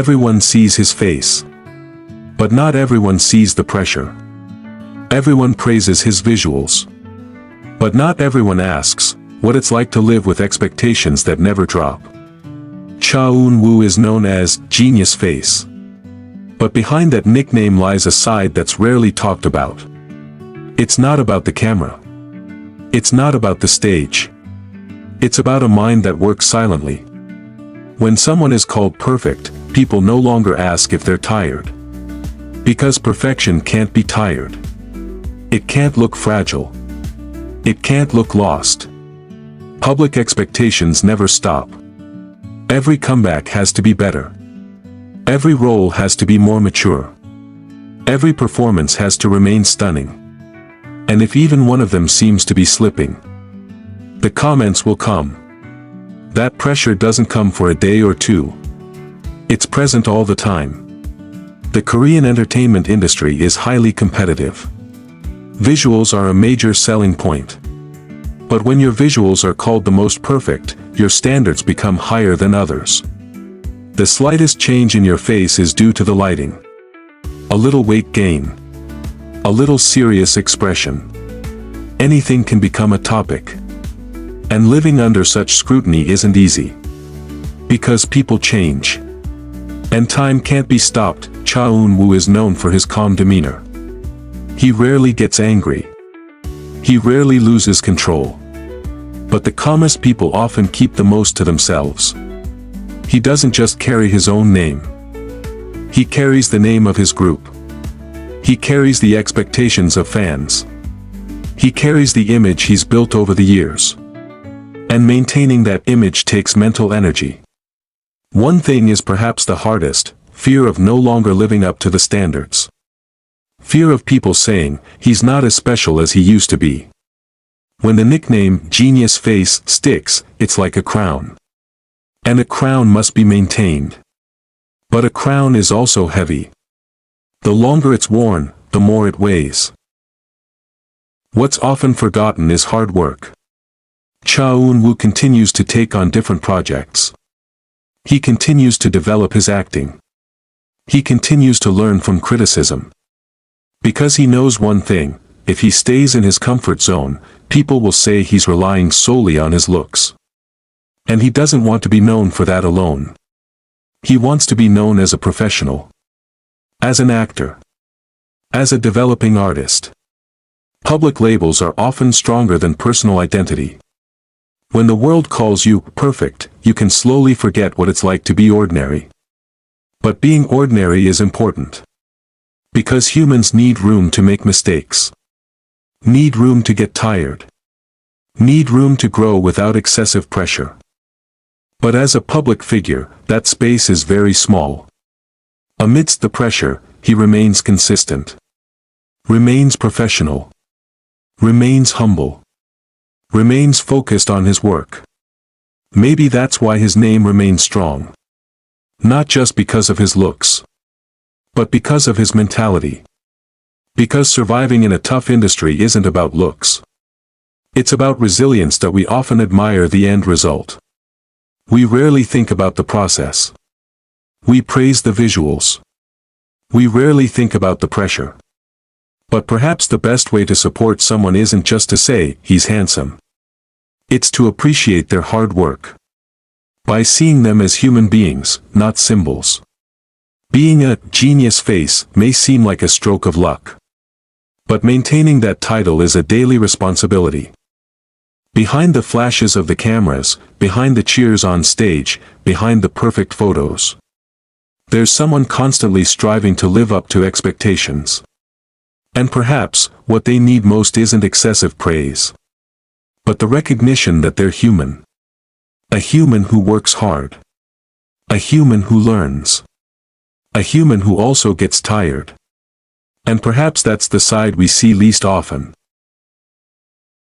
Everyone sees his face. But not everyone sees the pressure. Everyone praises his visuals. But not everyone asks what it's like to live with expectations that never drop. Cha Eun-woo is known as Genius Face. But behind that nickname lies a side that's rarely talked about. It's not about the camera. It's not about the stage. It's about a mind that works silently. When someone is called perfect, people no longer ask if they're tired. Because perfection can't be tired. It can't look fragile. It can't look lost. Public expectations never stop. Every comeback has to be better. Every role has to be more mature. Every performance has to remain stunning. And if even one of them seems to be slipping, the comments will come. That pressure doesn't come for a day or two. It's present all the time. The Korean entertainment industry is highly competitive. Visuals are a major selling point. But when your visuals are called the most perfect, your standards become higher than others. The slightest change in your face is due to the lighting. A little weight gain. A little serious expression. Anything can become a topic. And living under such scrutiny isn't easy. Because people change. And time can't be stopped. Cha Eun-woo is known for his calm demeanor. He rarely gets angry. He rarely loses control. But the calmest people often keep the most to themselves. He doesn't just carry his own name. He carries the name of his group. He carries the expectations of fans. He carries the image he's built over the years. And maintaining that image takes mental energy. One thing is perhaps the hardest: fear of no longer living up to the standards. Fear of people saying, he's not as special as he used to be. When the nickname, Genius Face, sticks, it's like a crown. And a crown must be maintained. But a crown is also heavy. The longer it's worn, the more it weighs. What's often forgotten is hard work. Cha Eun-woo continues to take on different projects. He continues to develop his acting. He continues to learn from criticism. Because he knows one thing: if he stays in his comfort zone, people will say he's relying solely on his looks. And he doesn't want to be known for that alone. He wants to be known as a professional. As an actor. As a developing artist. Public labels are often stronger than personal identity. When the world calls you perfect, you can slowly forget what it's like to be ordinary. But being ordinary is important. Because humans need room to make mistakes. Need room to get tired. Need room to grow without excessive pressure. But as a public figure, that space is very small. Amidst the pressure, he remains consistent. Remains professional. Remains humble. Remains focused on his work. Maybe that's why his name remains strong. Not just because of his looks. But because of his mentality. Because surviving in a tough industry isn't about looks. It's about resilience that we often admire the end result. We rarely think about the process. We praise the visuals. We rarely think about the pressure. But perhaps the best way to support someone isn't just to say, he's handsome. It's to appreciate their hard work. By seeing them as human beings, not symbols. Being a genius face may seem like a stroke of luck. But maintaining that title is a daily responsibility. Behind the flashes of the cameras, behind the cheers on stage, behind the perfect photos, there's someone constantly striving to live up to expectations. And perhaps, what they need most isn't excessive praise. But the recognition that they're human. A human who works hard. A human who learns. A human who also gets tired. And perhaps that's the side we see least often.